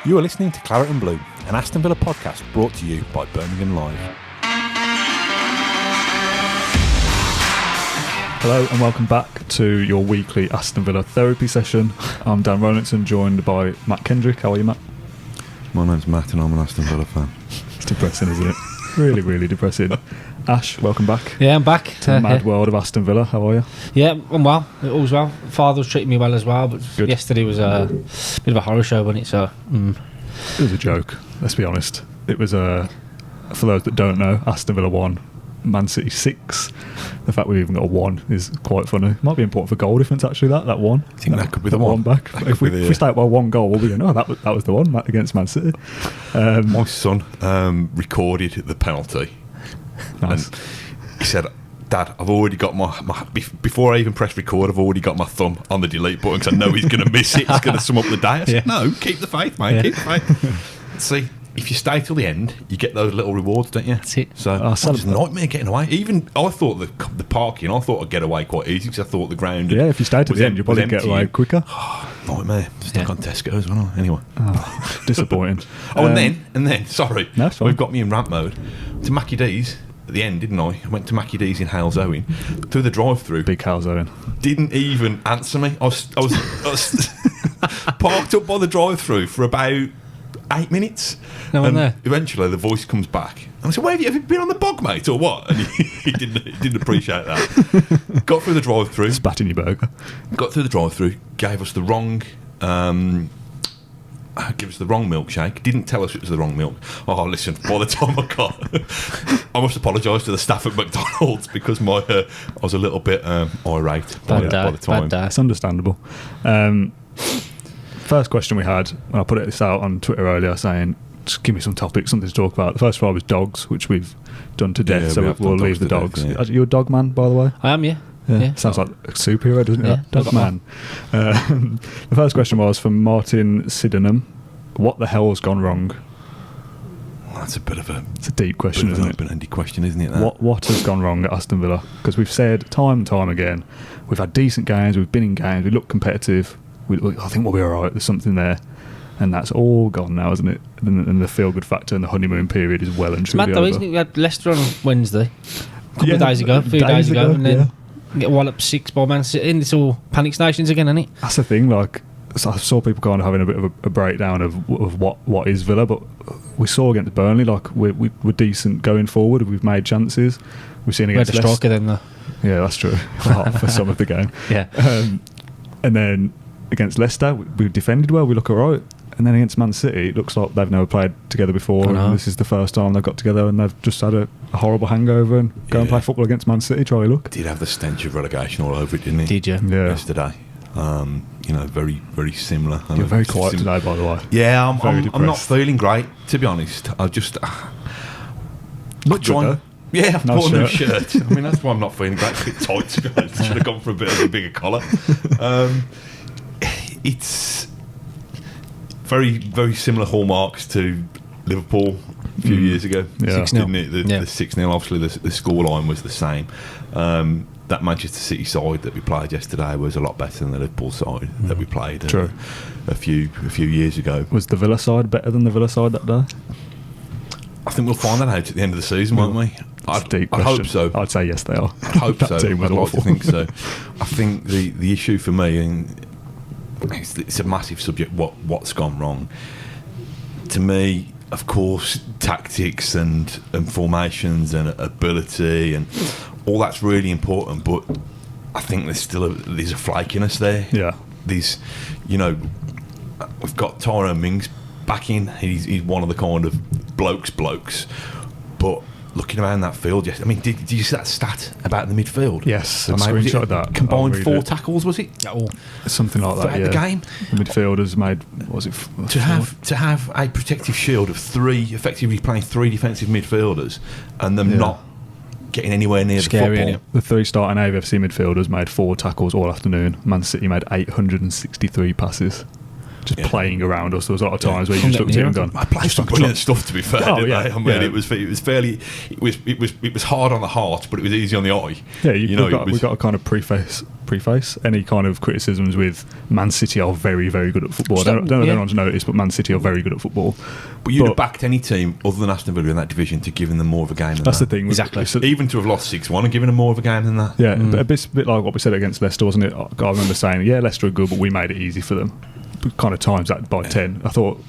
You are listening to Claret and Blue, an Aston Villa podcast brought to you by Birmingham Live. Hello and welcome back to your weekly Aston Villa therapy session. I'm Dan Rolinson, joined by Matt Kendrick. How are you, Matt? My name's Matt and I'm an Aston Villa fan. It's depressing, isn't it? Really, really depressing. Ash, welcome back. Yeah, I'm back. To the mad world of Aston Villa. How are you? Yeah, I'm well. All's well. Father's treating me well as well, but Good. Yesterday was a bit of a horror show, wasn't it? So, It was a joke, let's be honest. It was, for those that don't know, Aston Villa 1, Man City 6. The fact we've even got a 1 is quite funny. Might be important for goal difference, actually, that 1. I think that could be the one. Back. If we start by 1 goal, we'll be going, that was the one against Man City. My son recorded the penalty. Nice. And he said, Dad, I've already got my before I even press record, I've already got my thumb on the delete button because I know he's going to miss it. He's going to sum up the day. I said, no, keep the faith, mate, keep the faith. See, if you stay till the end, you get those little rewards, don't you? That's it. So it's a nightmare getting away. Even I thought the parking, I thought I'd get away quite easy because I thought the ground. Yeah, if you stay to the end, you'll probably get away quicker. Nightmare. Stuck on Tesco as well. Anyway, disappointing. and then, sorry, No, it's fine. we've got me in rant mode to Mackie D's. At the end, didn't I? I went to Mackie D's in Hales Owen through the drive-through. Big Hales Owen. Didn't even answer me. I was parked up by the drive-through for about 8 minutes. No one and there. Eventually, the voice comes back, and I said, "Where have you been on the bog, mate, or what?" And he didn't appreciate that. Got through the drive-through. Spat in your burger. Got through the drive-through. Gave us the wrong. Give us the wrong milkshake. Didn't tell us it was the wrong milk. Oh, listen! By the time I must apologise to the staff at McDonald's because I was a little bit irate by the time. Bad day. It's understandable. First question we had when I put this out on Twitter earlier, saying, "Just give me some topics, something to talk about." The first one was dogs, which we've done to death, Yeah, so we have we'll done leave the dogs dogs. to death, yeah. Are you a dog man, by the way? I am, yeah. Yeah. Sounds like a superhero, doesn't it? Yeah, Dog I've got man. The first question was from Martin Sydenham. What the hell's gone wrong? That's a bit of It's a deep question, isn't it? open-ended question, isn't it? That? What has gone wrong at Aston Villa? Because we've said time and time again, we've had decent games, we've been in games, we look competitive. I think we'll be all right. There's something there, and that's all gone now, isn't it? And the feel-good factor and the honeymoon period is well and It's truly mad though, over. isn't it? We had Leicester on Wednesday, a few days ago, and then get walloped 6 by Man City, and it's all panic stations again, isn't it? That's the thing. Like, so I saw people kind of having a bit of a breakdown of what is Villa, but we saw against Burnley, like we're decent going forward. We've made chances. We've seen We had against a striker then, though. Yeah, that's true. For some of the game. Yeah. And then against Leicester, we defended well. We look all right. And then against Man City, it looks like they've never played together before. And this is the first time they've got together, and they've just had a horrible hangover and go and play football against Man City. Try look. Did have the stench of relegation all over it, didn't it? Did you? Yeah. Yesterday. Very, very similar. You're very quiet today, by the way. Yeah, I'm not depressed. feeling great, to be honest. I just Look good, though. Yeah, I've Nice bought a new shirt. shirt. I mean, that's why I'm not feeling great. It's a bit tight, to be honest. I should have gone for a bit of a bigger collar. It's very, very similar hallmarks to Liverpool a few years ago. Yeah. 6-0. Didn't it? The Yeah. 6-0, obviously, the scoreline was the same. That Manchester City side that we played yesterday was a lot better than the Liverpool side that we played True. a few years ago. Was the Villa side better than the Villa side that day? I think we'll find that out at the end of the season, won't we? It's a deep I question. hope so. I'd say yes, they are. I hope That so. team was I'd like awful. to think so. I think the issue for me, and it's a massive subject, what's gone wrong. To me, of course, tactics and formations and ability and all that's really important, but I think there's a flakiness there. Yeah. We've got Tyrone Mings back in. He's one of the kind of blokes, but looking around that field, yes. I mean, did you see that stat about the midfield? Yes, I Was it screenshot that. Combined I'll read 4 it. tackles, was it? Something like that, Throughout yeah. the game? The midfielders made, what was it? To have a protective shield of 3, effectively playing 3 defensive midfielders, and them not getting anywhere near Scary, the innit? football. The 3 starting AFC midfielders made 4 tackles all afternoon. Man City made 863 passes. just playing around us. There was a lot of times where you just looked at him and gone, I played some brilliant stuff, to be fair. Oh, didn't yeah, they? I mean, yeah. it was fairly, it was hard on the heart, but it was easy on the eye. Yeah, we've it got to kind of preface any kind of criticisms with Man City are very, very good at football. I don't know if anyone's noticed, but Man City are very good at football. But you'd have backed any team other than Aston Villa in that division to giving them more of a game than That's that. the thing. Exactly. Even to have lost 6-1 and giving them more of a game than that. Yeah, but a bit like what we said against Leicester, wasn't it? I remember saying, yeah, Leicester are good, but we made it easy for them. Kind of times that by 10. I thought,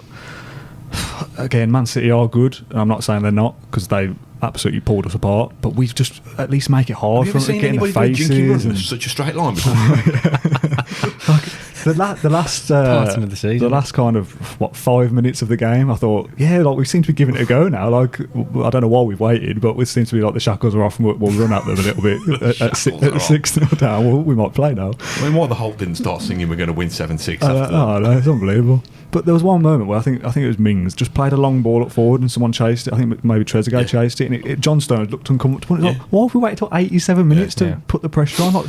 again, Man City are good, and I'm not saying they're not, because they absolutely pulled us apart, but we've just at least make it hard for them to get in their faces. And such a straight line before? The last Parting of the season. the last kind of 5 minutes of the game, I thought, we seem to be giving it a go now. Like, I don't know why we've waited, but it seems to be like the shackles are off and we'll run at them a little bit. at 6-0 down, we might play now. I mean, why the Holt didn't start singing we're going to win 7-6 after no, it's unbelievable. But there was one moment where I think it was Mings just played a long ball up forward and someone chased it. I think maybe Trezeguet chased it, and John Stones looked uncomfortable. Like, why have we waited till 87 minutes to put the pressure on? Like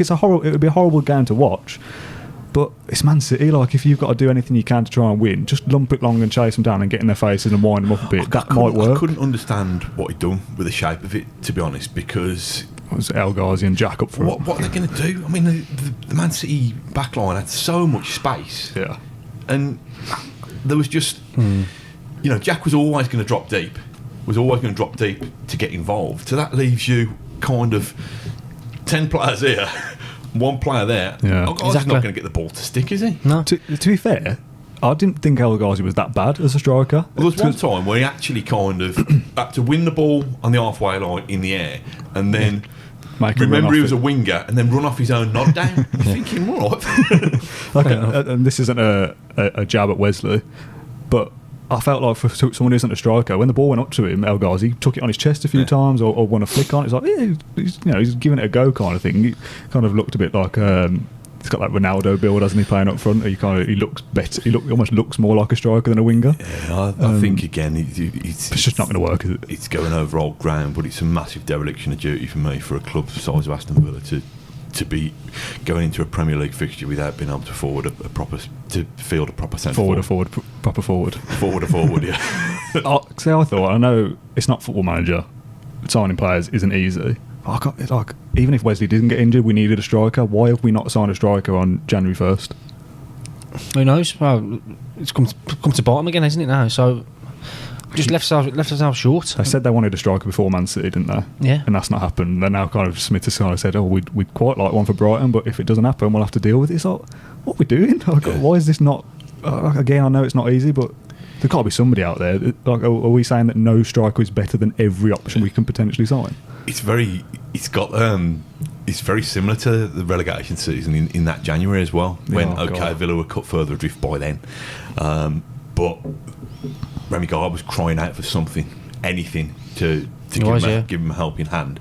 it's it would be a horrible game to watch. But it's Man City. Like, if you've got to do anything you can to try and win, just lump it long and chase them down and get in their faces and wind them up a bit. That might work. I couldn't understand what he'd done with the shape of it, to be honest, because it was El Ghazi and Jack up front. What are they going to do? I mean, the Man City backline had so much space. Yeah. And there was just, Jack was always going to drop deep. To get involved. So that leaves you kind of 10 players here, one player there. Yeah. He's not going to get the ball to stick, is he? No. To be fair, I didn't think El Ghazi was that bad as a striker. Well, there was one time where he actually kind of had to win the ball on the halfway line in the air and then remember he was a winger and then run off his own nod down. You're thinking, what? And this isn't a jab at Wesley, but I felt like for someone who isn't a striker, when the ball went up to him, El Ghazi took it on his chest a few times or won a flick on it. It's like, he's giving it a go kind of thing. He kind of looked a bit like he's got that Ronaldo build, hasn't he, playing up front? He looks better. He almost looks more like a striker than a winger. Yeah, I think again, it's just not going to work, is it? It's going over old ground, but it's a massive dereliction of duty for me for a club the size of Aston Villa to be going into a Premier League fixture without being able to field a proper centre forward, yeah. I thought, I know it's not Football Manager, signing players isn't easy. Even if Wesley didn't get injured, we needed a striker. Why have we not signed a striker on January 1st? Who knows? Well, it's come to bottom again, isn't it now? So just left ourselves short. They said they wanted a striker before Man City, didn't they? Yeah. And that's not happened. Then now kind of Smith has kind of said, we'd quite like one for Brighton, but if it doesn't happen, we'll have to deal with it. It's like, what are we doing? Why is this not... again, I know it's not easy, but there's got to be somebody out there. Like, are we saying that no striker is better than every option we can potentially sign? It's very similar to the relegation season in that January as well, when Villa were cut further adrift by then, but Remy Gard was crying out for something, anything to give him a helping hand,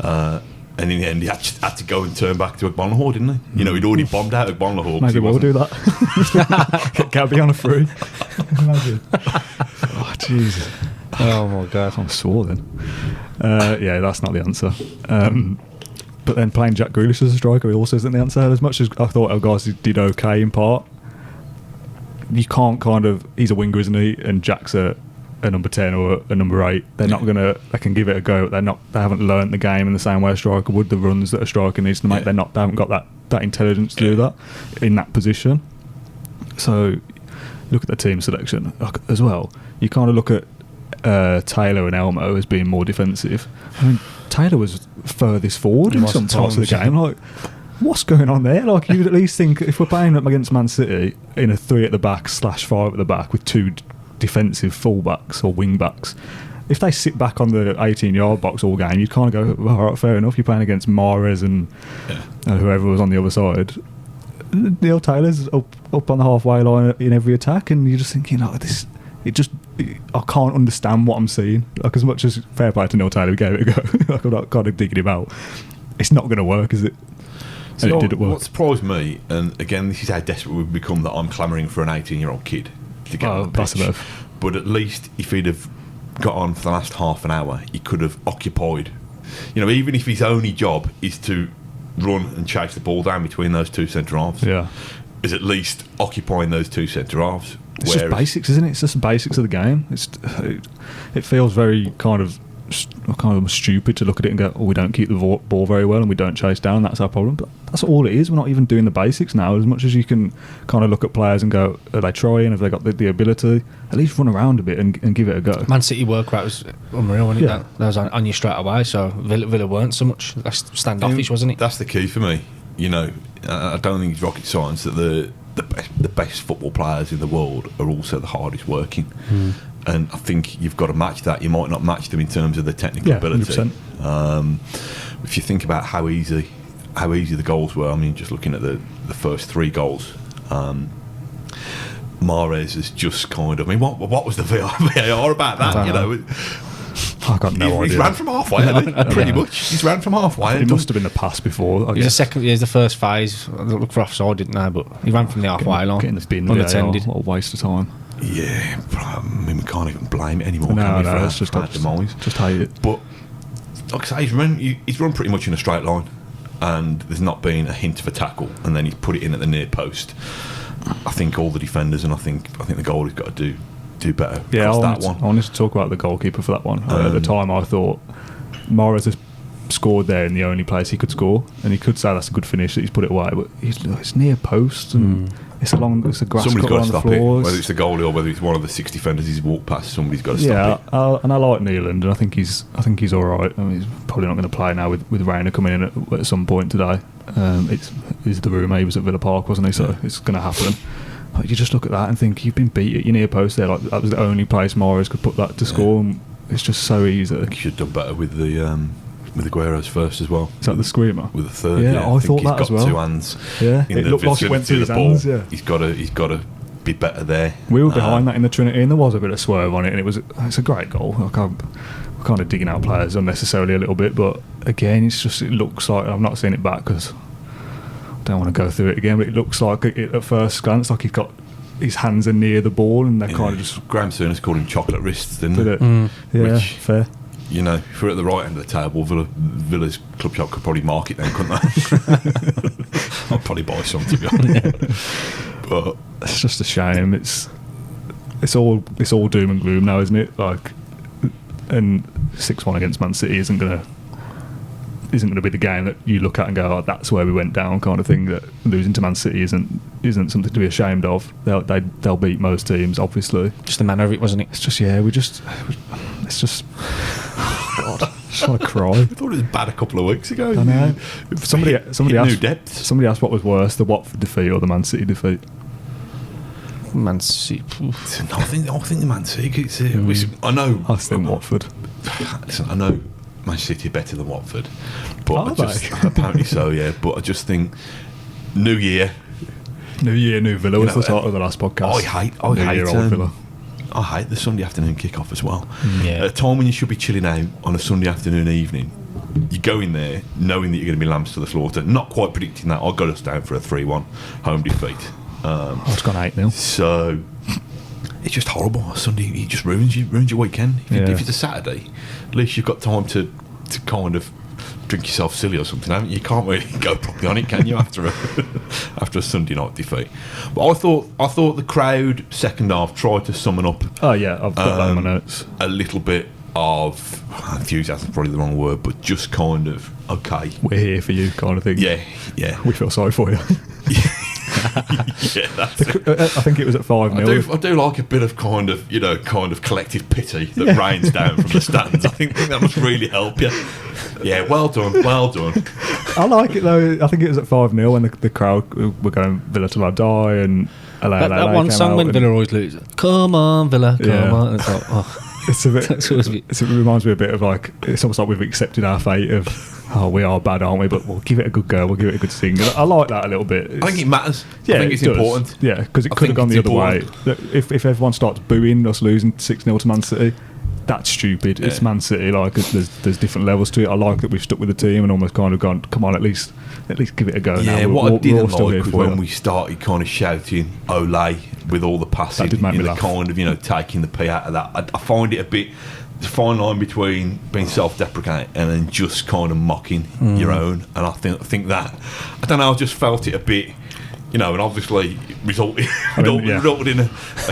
and in the end he had to go and turn back to Agbonlahor, didn't he? He'd already bombed out Agbonlahor. Maybe we'll do that. Get Gabby on a free. Imagine. Oh Jesus. Oh my God. I'm sore then. That's not the answer. But then playing Jack Grealish as a striker also isn't the answer. As much as I thought El Ghazi did okay in part, you can't he's a winger, isn't he? And Jack's a number 10 or a number 8. They're not going to... They can give it a go. They haven't learnt the game in the same way a striker would. The runs that a striker needs to make, they haven't got that intelligence to do that in that position. So look at the team selection as well. You kind of look at Taylor and Elmo as being more defensive. I mean, Taylor was furthest forward in some parts of the game. Like, what's going on there? Like, you'd at least think if we're playing up against Man City in a 3 at the back / 5 at the back with 2 defensive full-backs or wing-backs, if they sit back on the 18-yard box all game, you'd kind of go, all right, fair enough, you're playing against Mahrez and whoever was on the other side. Neil Taylor's up on the halfway line in every attack, and you're just thinking, this... I can't understand what I'm seeing. Like, as much as fair play to Neil Taylor, we gave it a go. Like, I'm not kind of digging him out. It's not going to work, is it? And it didn't work. What surprised me, and again, this is how desperate we've become, that I'm clamouring for an 18-year-old kid to get on the pitch. But at least if he'd have got on for the last half an hour, he could have occupied. Even if his only job is to run and chase the ball down between those two centre halves. Yeah. is at least occupying those two centre halves. It's just basics, isn't it? It's just the basics of the game. It feels very kind of stupid to look at it and go, "Oh, we don't keep the ball very well and we don't chase down. That's our problem." But that's all it is. We're not even doing the basics now. As much as you can kind of look at players and go, "Are they trying? Have they got the ability?" At least run around a bit and give it a go. Man City work rate was unreal, wasn't it? Yeah. That was on you straight away. So Villa weren't so much standoffish, wasn't it? That's the key for me. You know, I don't think it's rocket science that the best football players in the world are also the hardest working. And I think you've got to match that. You might not match them in terms of the technical ability. 100%. If you think about how easy the goals were, I mean, just looking at the first 3 goals, Mahrez has just kind of. I mean, what was the VAR about that? You know, I got no idea. He's ran from halfway, hasn't he? Pretty much. He's ran from halfway. It must have been the pass before. I guess. It was the first phase. I looked for offside, didn't I? But he ran from the halfway line. Getting the bin unattended. What a waste of time. Yeah, I mean, we can't even blame it anymore. No, can we, it's just demise. Just hate it. But like I say, he's run pretty much in a straight line, and there's not been a hint of a tackle, and then he's put it in at the near post. I think all the defenders, and I think the goalie's got to do better. Yeah, I that one. wanted to talk about the goalkeeper for that one. At the time, I thought Mahrez has scored there in the only place he could score, and he could say that's a good finish that he's put it away, but it's near post and it's a grass Somebody's cut got to on the stop floor. it, whether it's the goalie or whether it's one of the 6 defenders he's walked past. Somebody's got to stop it. Yeah, and I like Neeland, and I think he's all right. I mean, he's probably not going to play now with Reina coming in at some point today. It's the rumour he was at Villa Park, wasn't he? So it's going to happen. Like, you just look at that and think you've been beat at your near post there. Like, that was the only place Mahrez could put that to score. And it's just so easy. He should have done better with the Aguero's first as well. Is that the screamer? With the third, yeah. I thought that as well. He's got 2 hands. Yeah, in it looked like it went through his hands. Yeah, he's got to be better there. We were behind that in the Trinity, and there was a bit of swerve on it, and it's a great goal. We're kind of digging out players unnecessarily a little bit, but again, it looks like I've not seen it back because I don't want to go through it again. But it looks like at first glance like he's got his hands are near the ball, and they're kind of just. Graham Souness called him chocolate wrists, didn't it? Yeah, which, fair. You know, if we're at the right end of the table, Villa's club shop could probably mark it then, couldn't they? I'll probably buy some, to be honest. But it's just a shame. It's all doom and gloom now, isn't it? Like, and 6-1 against Man City isn't gonna be the game that you look at and go, "Oh, that's where we went down," kind of thing. That losing to Man City isn't something to be ashamed of. They'll beat most teams, obviously. Just the manner of it, wasn't it? It's just it's just. God, I just want to cry. I thought it was bad a couple of weeks ago. I know. Somebody asked. New depths. Somebody asked what was worse, the Watford defeat or the Man City defeat. Man City. I think the Man City. I know. I think Watford. Listen, I know Man City are better than Watford, but apparently so. Yeah, but I just think New Year, New Villa was the title of the last podcast. I hate Villa. I hate the Sunday afternoon kick-off as well. Yeah. At a time when you should be chilling out on a Sunday afternoon evening, you go in there knowing that you're going to be lambs to the slaughter, not quite predicting that. I'll go us down for a 3-1 home defeat. It's gone 8-0. So it's just horrible. Sunday, it just ruins your weekend. If it's a Saturday, at least you've got time to kind of drink yourself silly or something, haven't you? You can't really go properly on it, can you, after a Sunday night defeat? But I thought the crowd second half tried to summon up. Oh yeah, I've got that in my notes. A little bit of enthusiasm is probably the wrong word, but just kind of okay, we're here for you, kind of thing. Yeah. We feel sorry for you. Yeah, that's it. I think it was at 5-0. I do like a bit of kind of collective pity that rains down from the stands. I think that must really help you. Yeah, well done. I like it though. I think it was at 5-0 when the crowd were going Villa till I die, and that one song when Villa always lose. Come on, Villa, come on. It's like, it's a bit. It reminds me a bit of like, it's almost like we've accepted our fate of, oh, we are bad, aren't we? But we'll give it a good go. We'll give it a good sing. And I like that a little bit. I think it matters. Yeah, I think it's important. Yeah, because it could have gone the other way. If everyone starts booing us losing 6-0 to Man City, that's stupid. Yeah. It's Man City. Like, there's different levels to it. I like that we've stuck with the team and almost kind of gone, come on, at least give it a go. Yeah, now. what I didn't like was when we started kind of shouting "Ole" with all the passing, that did make me laugh. Kind of taking the pee out of that. I find it a bit. There's a fine line between being self-deprecating and then just kind of mocking your own. And I think that, I don't know, I just felt it a bit. You know, and obviously resulted in a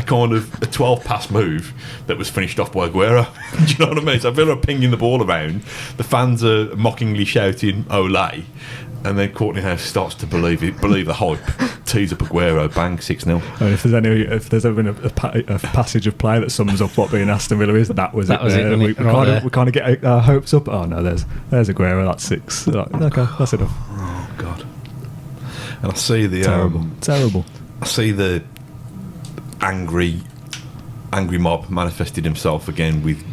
kind of a 12-pass move that was finished off by Aguero. Do you know what I mean? So Villa are pinging the ball around. The fans are mockingly shouting "Olé," and then Courtney House starts to believe the hype. Tees up Aguero, bang, 6-0. If there's ever been a passage of play that sums up what being Aston Villa is, that was it. We kind of get our hopes up. Oh no, there's Aguero. That's 6. Like, okay, that's enough. Oh God. And I see the terrible. I see the angry mob manifested himself again with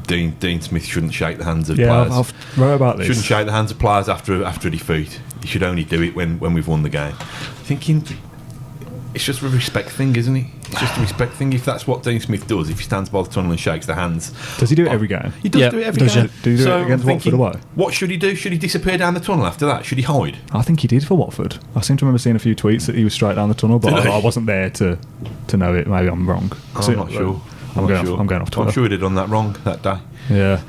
Dean Smith shouldn't shake the hands of players. I've wrote about this. Shouldn't shake the hands of players after a defeat. You should only do it when we've won the game. Thinking it's just a respect thing, isn't it? It's just a respect thing. If that's what Dean Smith does, if he stands by the tunnel and shakes the hands, does he do it every game? He does do it every game. Do you do it against Watford away? What should he do? Should he disappear down the tunnel after that? Should he hide? I think he did for Watford. I seem to remember seeing a few tweets that he was straight down the tunnel, but I wasn't there to know it. Maybe I'm wrong. I'm not sure. I'm going off Twitter. I'm sure he'd have done that wrong that day. Yeah,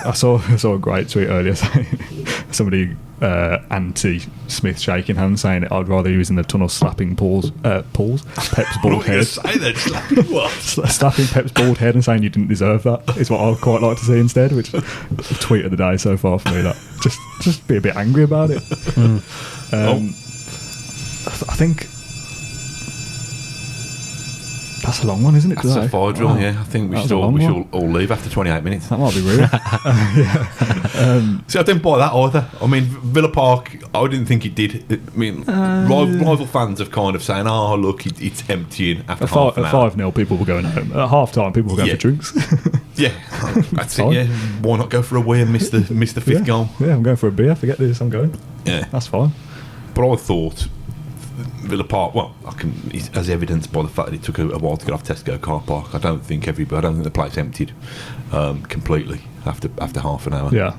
I saw a great tweet earlier saying somebody anti-Smith shaking hands, saying I'd rather he was in the tunnel slapping Pep's bald head. Slapping Pep's bald head and saying you didn't deserve that is what I'd quite like to see instead. Which tweet of the day so far for me. That just be a bit angry about it. I think. That's a long one, isn't it? That's a fire drill, yeah. I think we should all leave after 28 minutes. That might be rude. See, I didn't buy that either. I mean, Villa Park, I didn't think it did. I mean, rival fans have kind of saying, "Oh, look, it's emptying after half an hour." At 5-0, people were going home. At half time, people were going for drinks. Yeah, that's it. Yeah, why not go for a wee and miss the fifth goal? Yeah, I'm going for a beer. Forget this. I'm going. Yeah, that's fine. But I thought Villa Park, as evidenced by the fact that it took a while to get off Tesco car park. I don't think the place emptied completely after half an hour. Yeah.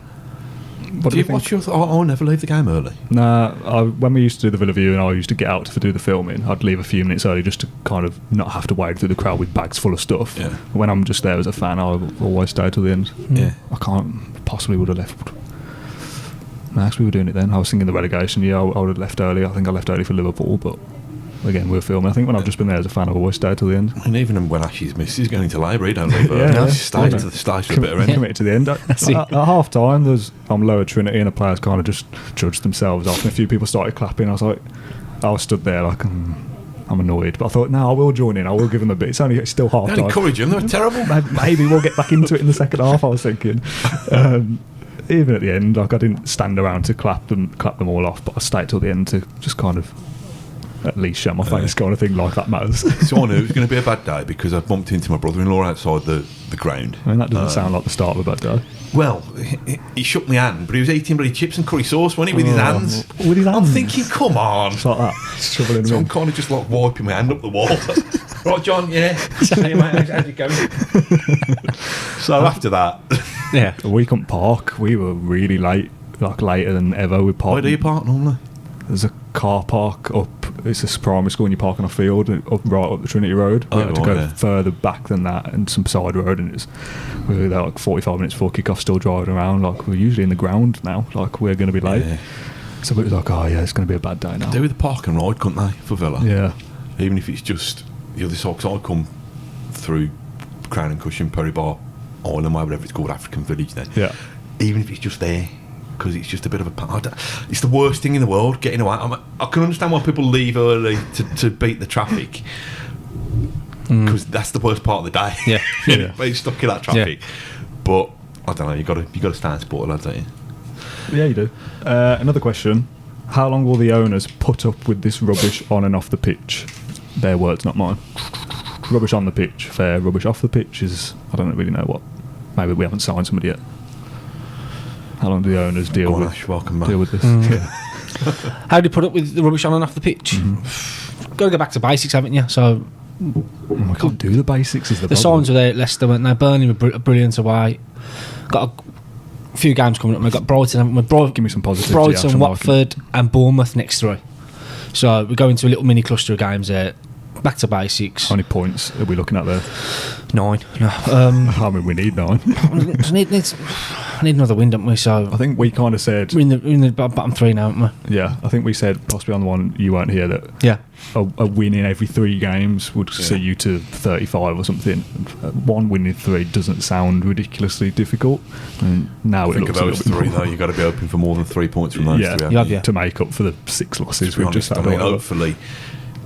What do you think? I'll never leave the game early. Nah, when we used to do the Villa View and I used to get out to do the filming, I'd leave a few minutes early just to kind of not have to wade through the crowd with bags full of stuff. Yeah. When I'm just there as a fan, I always stay till the end. Yeah. I possibly would have left. Max, we were doing it then. I was thinking the relegation year. I would have left early. I think I left early for Liverpool, but again, we're filming. I think when I've just been there as a fan, I've always stayed till the end. And even when Ashley's missed, he's going into labour, he don't leave early. Stay to the bitter end. Committed to the end. At half time, I'm lower Trinity, and the players kind of just judged themselves off. And a few people started clapping. I was stood there like, I'm annoyed, but I thought, no, I will join in. I will give them a bit. It's still half time. Don't encourage them. They were terrible. Maybe we'll get back into it in the second half. I was thinking. Even at the end, I didn't stand around to clap them all off, but I stayed till the end to just kind of at least show my face, kind of thing, like that matters. So I knew it was going to be a bad day because I bumped into my brother-in-law outside the ground. I mean, that doesn't sound like the start of a bad day. Well, he shook my hand, but he was eating bloody chips and curry sauce, wasn't he, with his hands? With his hands? I'm thinking, come on. It's like that. Shoveling so I'm kind of just like wiping my hand up the wall. Right, John, yeah. Hey, mate, how's it going? So after that... Yeah. We couldn't park. We were really late, like later than ever. We parked. Where do you park normally? There's a car park up. It's a primary school, and you park on a field right up the Trinity Road. We had to go further back than that, and some side road, and we were there like 45 minutes before kick-off, still driving around. Like we're usually in the ground now. Like we're going to be late. Yeah. So it was like, oh yeah, it's going to be a bad day now. They do the park and ride, couldn't they, for Villa? Yeah. Even if it's just the other side, because I come through Crown and Cushion, Perry Bar, Island, whatever it's called, African Village then. Yeah. Even if it's just there, because it's just a bit of a... It's the worst thing in the world, getting away. I can understand why people leave early to beat the traffic, because that's the worst part of the day. Yeah. You're stuck in that traffic. Yeah. But, I don't know, you got to stay in sport, lads, don't you? Yeah, you do. Another question. How long will the owners put up with this rubbish on and off the pitch? Their words, not mine. Rubbish on the pitch, fair. Rubbish off the pitch is... I don't really know what. Maybe we haven't signed somebody yet. How long do the owners deal with this? Yeah. How do you put up with the rubbish on and off the pitch? Got to go back to basics, haven't you? So we can't do the basics. Is the problem. Signs were there at Leicester, weren't they? Burnley were brilliant away. Got a few games coming up. We've got Brighton. Give me some positivity. Brighton, Watford, and Bournemouth next 3. So we go into a little mini cluster of games there. Back to basics. How many points are we looking at there? 9. No. I mean, we need 9. need another win, don't we? So I think we kind of said, we're in the bottom three now, aren't we? yeah, I think we said possibly on the one you weren't here that Yeah. a win in every 3 games would see you to 35 or something. 1 win in 3 doesn't sound ridiculously difficult. And now it Think looks of a those little bit 3 more. though. You've got to be hoping for more than 3 points from those Yeah, 3. You have, yeah. to make up for the 6 losses To be we've just honest, had. I mean, or whatever. hopefully,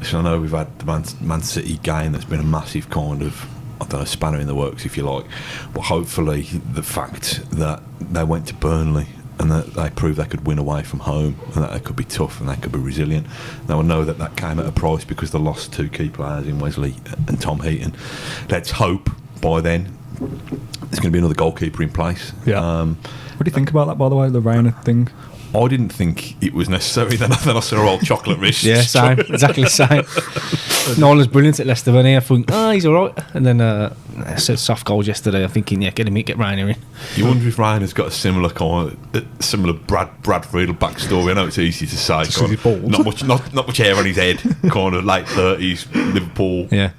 so I know we've had the Man City game that's been a massive kind of, I don't know, spanner in the works, if you like. But hopefully, the fact that they went to Burnley and that they proved they could win away from home and that they could be tough and they could be resilient. Now, I know that came at a price because they lost 2 key players in Wesley and Tom Heaton. Let's hope by then there's going to be another goalkeeper in place. Yeah. What do you think about that, by the way, the Reina thing? I didn't think it was necessary. Then I saw old chocolate wrist. Yeah, same. Exactly the same. Nolan's brilliant at Leicester, wasn't he? I think, he's all right. And then I said soft goals yesterday. I'm thinking, yeah, get Rainer in. You wonder if Rainer's got a similar kind of similar Brad Friedel backstory. I know it's easy to say. Just 'cause he's bald. Not much hair on his head. Kind of late 30s, Liverpool Yeah.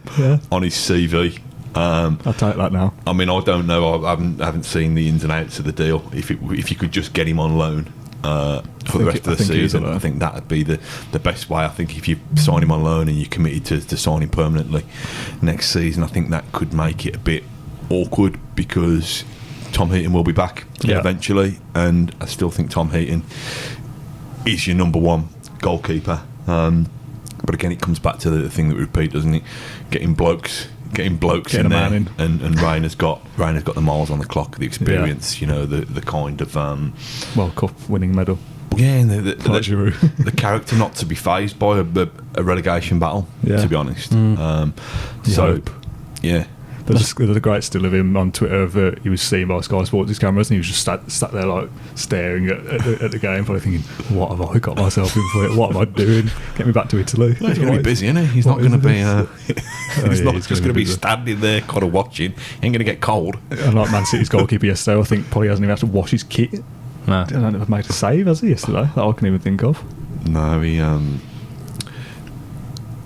on his CV. I'll take that now. I mean, I don't know. I haven't seen the ins and outs of the deal. If you could just get him on loan for the rest of the season, I think that would be the best way. I think if you sign him on loan and you're committed to sign him permanently next season, I think that could make it a bit awkward because Tom Heaton will be back eventually, and I still think Tom Heaton is your number 1 goalkeeper. But again, it comes back to the thing that we repeat, doesn't it? Getting blokes in Getting a there, man in. and Rainer's got the miles on the clock, the experience, you know, the kind of World Cup winning medal. yeah, and Like Giroud. the character not to be fazed by a relegation battle, Yeah. to be honest. You So hope. yeah, There's a great still of him on Twitter of he was seen by Sky Sports' cameras and he was just sat there like staring at the game, probably thinking, what have I got myself in for? What am I doing? Get me back to Italy. he's going to be busy, isn't he? He's not What going to is be he's not just going to be standing there kind of watching. He ain't going to get cold. And like Man City's goalkeeper yesterday, I think probably hasn't even had to wash his kit. No. I don't know if made a save, has he, yesterday? That I can even think of. No, he Are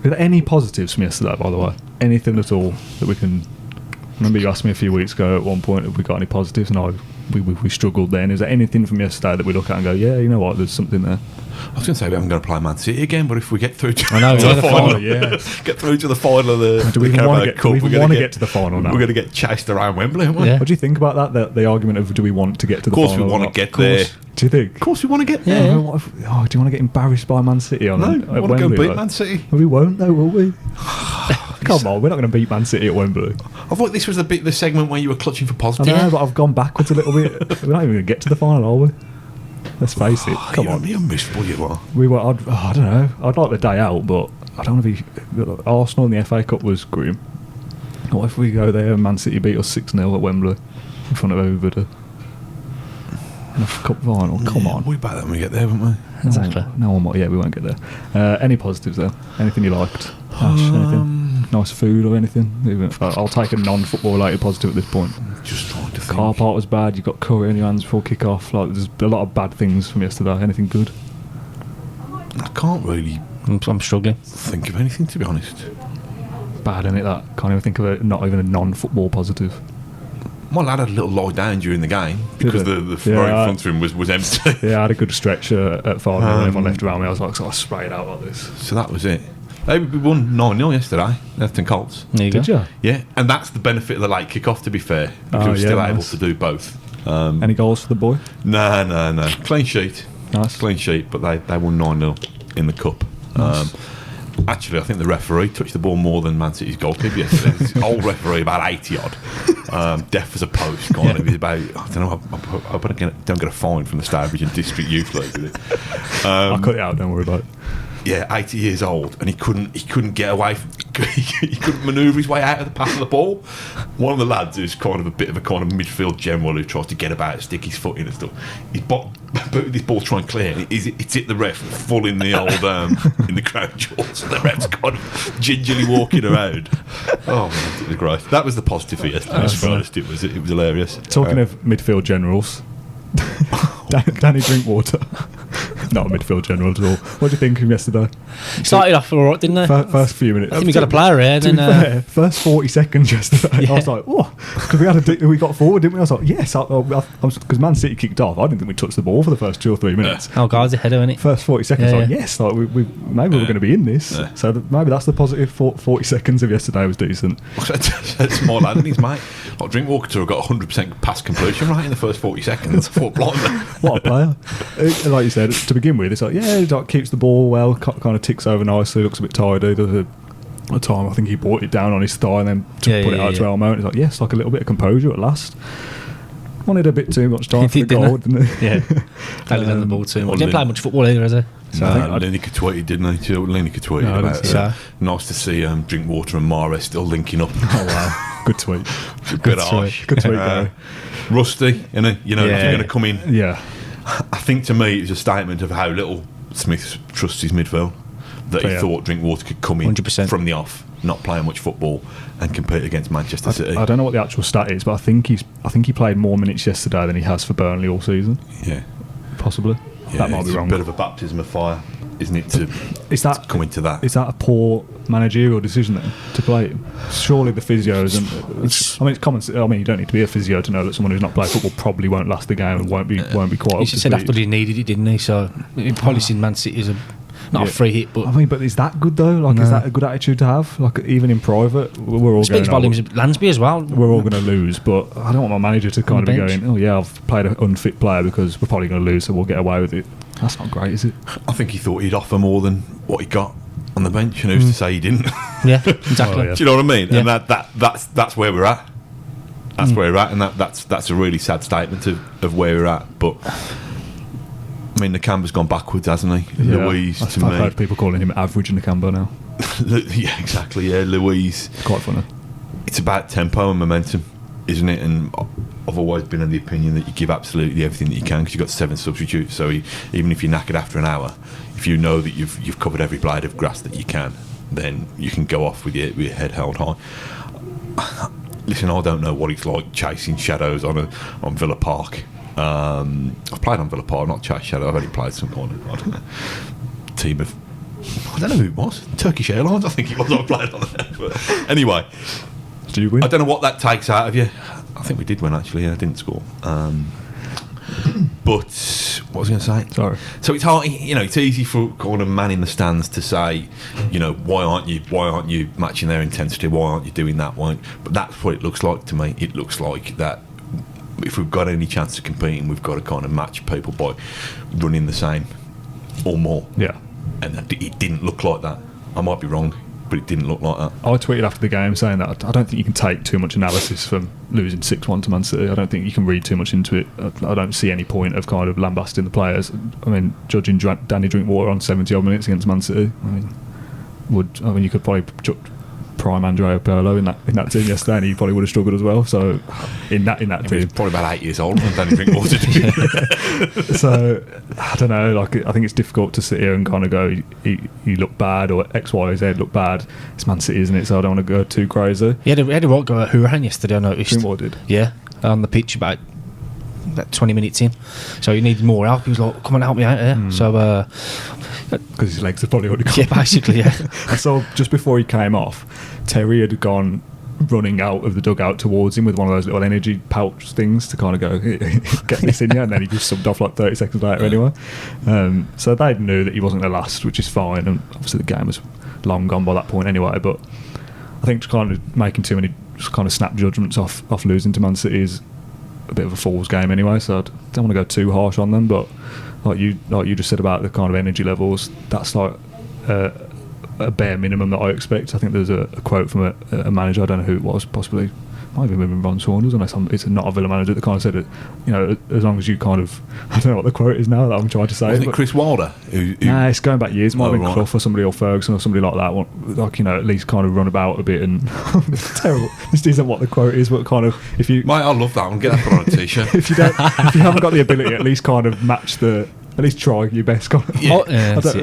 there any positives from yesterday, by the way? Anything at all that we can... Remember you asked me a few weeks ago at one point if we got any positives, and we struggled then. Is there anything from yesterday that we look at and go, yeah, you know what, there's something there? I was going to say we haven't got to play Man City again, but if we get through to, I know, to yeah, the the final, final, yeah. get through to the final of the Do we even Carabao want to get, Cup, do we we're even gonna want to get to the final now? We're going to get chased around Wembley, aren't we? Yeah. What do you think about that? The argument of do we want to get to the final? Of course we or want not? to get Of course. there. Do you think? Of course we want to get Yeah. there. Do you want to get embarrassed by Man City on No, at we want to go Wembley, beat like? Man City. We won't, though, will we? Come on, we're not going to beat Man City at Wembley. I thought this was the segment where you were clutching for I positive. know, but I've gone backwards a little bit. We're not even going to get to the final, are we? Let's face it. Come on. You're miserable, you are. We were. I don't know. I'd like the day out, but I don't want to be. Arsenal in the FA Cup was grim. What if we go there and Man City beat us 6-0 at Wembley in front of everybody? In a cup final? Come on. We'll be back then when we get there, won't we? Exactly. No one might. Yeah, we won't get there. Any positives there? Anything you liked? Ash, anything? Nice food or anything? Even, I'll take a non-football related positive at this point. Just trying to think. Car park was bad. You've got curry in your hands before kick-off. Like, there's a lot of bad things from yesterday. Anything good? I can't really I'm struggling. think of anything, to be honest. Bad, isn't it? That can't even think of it. Not even a non-football positive. My lad had a little lie down during the game because Did the it? row in Yeah, front of him was empty. Yeah, I had a good stretch at 5-0 and everyone left around me. I was like, sort of sprayed out like this. So that was it. We won 9-0 yesterday, Aston Colts. There you Did go. you? Yeah, and that's the benefit of the late kick-off, to be fair. Because Oh, we're still yeah, able nice. to do both. Any goals for the boy? No. Clean sheet. Nice. Clean sheet, but they won 9-0 in the cup. Nice. Actually, I think the referee touched the ball more than Man City's goalkeeper yesterday. This old referee, about 80-odd. Deaf as a post. Gone. It was about, I don't know, I hope I don't get a fine from the Stourbridge and District Youth League with it. I'll cut it out, don't worry about it. Yeah, 80 years old, and he couldn't get away. He couldn't manoeuvre his way out of the path of the ball. One of the lads who's kind of a bit of a kind of midfield general who tries to get about, stick his foot in and stuff. He's booted this ball trying to clear, and it's hit the ref full in the old in the crown jewels, and the ref's kind of gingerly walking around. Oh man, it was great. That was the positive for yesterday. That's To be honest, it was hilarious. Talking of midfield generals, Danny Drinkwater not a midfield general at all. What do you think of him yesterday? Started off all right, didn't they? First few minutes. I think we got a player here. To be Then fair, first 40 seconds yesterday, I was like, "Whoa!" Because we got forward, didn't we? I was like, "Yes," because Man City kicked off. I didn't think we touched the ball for the first 2 or 3 minutes. oh, guys, a header, innit? First 40 seconds, Yeah, like, yeah. yes, like maybe we're going to be in this. Yeah. So maybe that's the positive. 40 seconds of yesterday was decent. Small lad, and he's mate. Like Drinkwater to have got 100% pass completion right in the first 40 seconds. I thought, blimey. What a player! Like you said, to begin with, it's like he like, keeps the ball well, kind of ticks over nicely, looks a bit tidy. There's a time I think he brought it down on his thigh and then put it out to Elmo. And it's like, yes, like a little bit of composure at last. Wanted a bit too much time for the goal, didn't he? Yeah, dangling on the ball too much. He didn't play much football either, has he? So I think Lineker tweeted, didn't he? Lineker tweeted No, I about didn't it. see Nice to see Drinkwater and Mahrez still linking up. Oh wow, good tweet. Good arse. Good tweet, Gary. Rusty, you know, if you're going to come in. Yeah, I think to me it's a statement of how little Smith trusts his midfield. That he thought Drinkwater could come in 100%. from the off, not playing much football, and compete against Manchester City. I don't know what the actual stat is, but I think he played more minutes yesterday than he has for Burnley all season. Yeah. Possibly. Yeah, That might it's be wrong. a bit of a baptism of fire, isn't it, to come into that? Is that a poor managerial decision then to play him? Surely the physios and it's common. I mean, you don't need to be a physio to know that someone who's not played football probably won't last the game and won't be quite. He said after he needed it, didn't he? So probably seen Man City as not a free hit, but I mean, but is that good though? Like, is that a good attitude to have? Like, even in private, we're all speaks going. volumes of Lansby as well. We're all going to lose, but I don't want my manager to kind of be going, "Oh yeah, I've played an unfit player because we're probably going to lose, so we'll get away with it." That's not great, is it? I think he thought he'd offer more than what he got on the bench, and who's to say he didn't? Yeah, exactly. Oh, yeah. Do you know what I mean? Yeah. And that's where we're at. That's where we're at, and that's a really sad statement of where we're at. But I mean, Nakamba's gone backwards, hasn't he? Yeah. Louise, I've to me, heard people calling him average in the Cambo now. yeah, exactly. Yeah, Louise. It's quite funny. It's about tempo and momentum, isn't it? And I've always been of the opinion that you give absolutely everything that you can because you've got 7 substitutes. So even if you're knackered after an hour, if you know that you've covered every blade of grass that you can, then you can go off with your head held high. Listen, I don't know what it's like chasing shadows on Villa Park. I've played on Villa Park, not chased shadow. I've only played some kind of, I don't know, team of, I don't know who it was, Turkish Airlines, I think it was. I played on there. But anyway, Did you win? I don't know what that takes out of you. I think we did win actually. Yeah, I didn't score. But what was I going to say? Sorry. So it's hard, it's easy for kind of man in the stands to say, why aren't you matching their intensity? Why aren't you doing that? But that's what it looks like to me. It looks like that if we've got any chance of competing, we've got to kind of match people by running the same or more. Yeah. And it didn't look like that. I might be wrong, but it didn't look like that. I tweeted after the game saying that I don't think you can take too much analysis from losing 6-1 to Man City. I don't think you can read too much into it. I don't see any point of kind of lambasting the players. I mean, judging Danny Drinkwater on 70-odd minutes against Man City, I mean, you could probably prime Andrea Pirlo in that team yesterday, and he probably would have struggled as well. So in that He's team, probably about 8 years old when Danny Drinkwater did. so I don't know. Like, I think it's difficult to sit here and kind of go, he looked bad, or X, Y, Z looked bad. It's Man City, isn't it? So I don't want to go too crazy. He had a right go at Hurahan yesterday, I noticed. Drinkwater did. Yeah, on the pitch about 20 minutes in. So he needed more help. He was like, come on, help me out here. So Because his legs have probably already gone. yeah, basically, yeah. I saw just before he came off, Terry had gone running out of the dugout towards him with one of those little energy pouch things to kind of go, get this in you, and then he just subbed off like 30 seconds later anyway. So they knew that he wasn't the last, which is fine, and obviously the game was long gone by that point anyway, but I think just kind of making too many just kind of snap judgments off losing to Man City is a bit of a fool's game anyway, so I don't want to go too harsh on them, but like you just said about the kind of energy levels, that's like a bare minimum that I expect. I think there's a quote from a manager, I don't know who it was, possibly might have been Ron Saunders, unless it's not a Villa manager, that kind of said it, as long as you kind of, I don't know what the quote is now that I'm trying to say. Wasn't it Chris Wilder? Nah, it's going back years. It might have been right. Clough or somebody, or Ferguson or somebody like that. Like, at least kind of run about a bit and it's terrible. This isn't what the quote is, but kind of, if you... Mate, I love that one. Get that put on a t-shirt. if you haven't got the ability, at least kind of match the... At least try your best.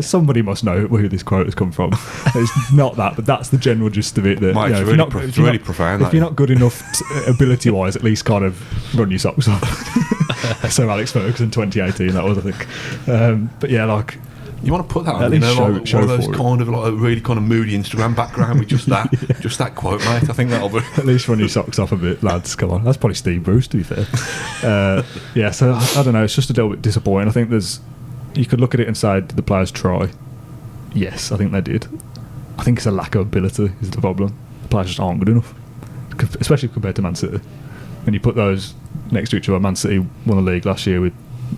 Somebody must know who this quote has come from. It's not that, but that's the general gist of it. That, Mate, it's really profound. If you're not good enough ability-wise, at least kind of run your socks off. So Alex Ferguson 2018, that was, I think. But yeah, like, You want to put that At on, least like show one of those for it. kind of like a really kind of moody Instagram background with just that, just that quote, mate. I think that'll be. at least run your socks off a bit, lads. Come on, that's probably Steve Bruce, to be fair. Yeah, so I don't know. It's just a little bit disappointing. I think you could look at it and say, did the players try? Yes, I think they did. I think it's a lack of ability is the problem. The players just aren't good enough, especially compared to Man City. When you put those next to each other, Man City won the league last year with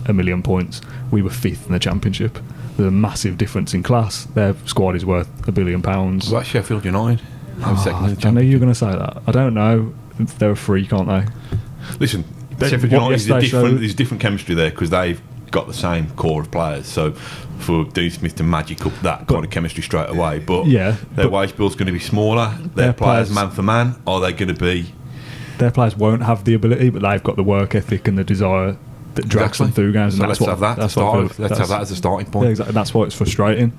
1 million points. We were 5th in the Championship. There's a massive difference in class. Their squad is worth £1 billion. Was that Sheffield United? I know you were going to say that. I don't know. They're a freak, aren't they? Listen, They- Sheffield what United is yesterday showed- there's different chemistry there because they've got the same core of players. So for Dean Smith to magic up that kind of chemistry straight away, but Yeah, their but- wage bill's going to be smaller. Their Their players, players- man for man, are they going to be? Their players won't have the ability, but they've got the work ethic and the desire that drags them through games. So And let's that's have that. That's to what I start feel- with. Let's have that's- that as a starting point. Yeah, exactly. That's why it's frustrating.